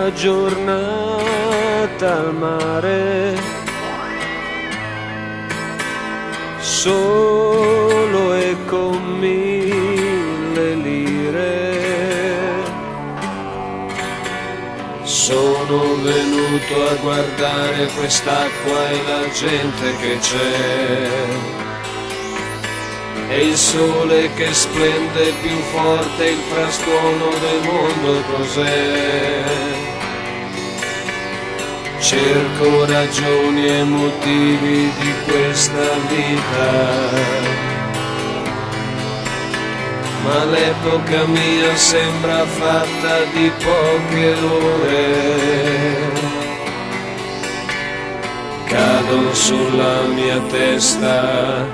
una giornata al mare, solo e con 1000 lire. Sono venuto a guardare quest'acqua e la gente che c'è, e il sole che splende più forte, il frastuono del mondo cos'è. Cerco ragioni e motivi di questa vita, ma l'epoca mia sembra fatta di poche ore. Cadono sulla mia testa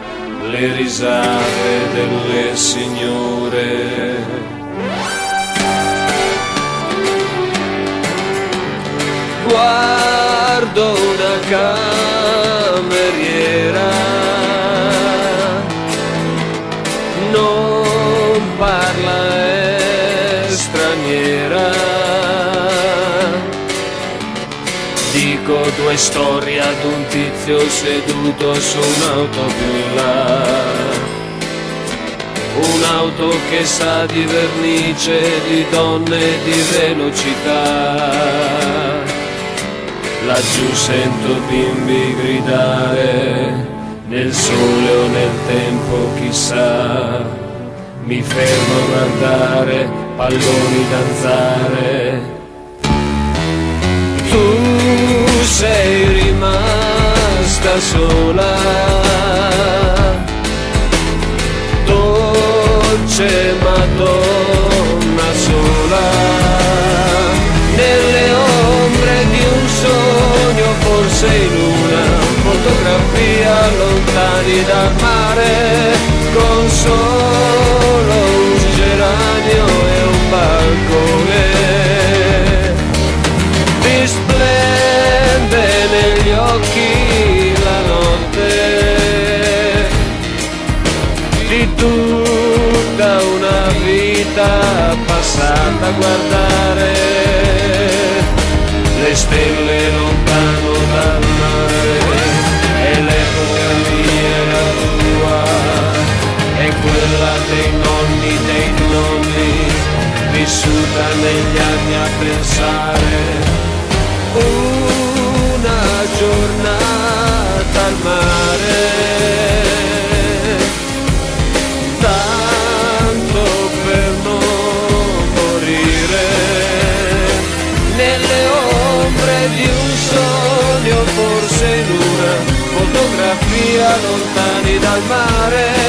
le risate delle signore. Guardo una cameriera, non parla, è straniera. Dico 2 storie ad un tizio seduto su un'auto più in là, un'auto che sa di vernice, di donne e di velocità. Laggiù sento bimbi gridare, nel sole o nel tempo chissà. Mi fermo a guardare, palloni danzare. Tu sei rimasta sola, dolce Madonna sola, nelle ombre di un sogno, forse in una fotografia, lontani dal mare, con solo un geranio e un balcone. Ti splende negli occhi la notte di tutta una vita passata a guardare le stelle lontano dal mare. E l'epoca mia e la tua è quella dei nonni, vissuta negli anni a pensare. Una giornata al mare, tanto per non morire, nelle ombre di un sogno, forse in una fotografia, lontani dal mare.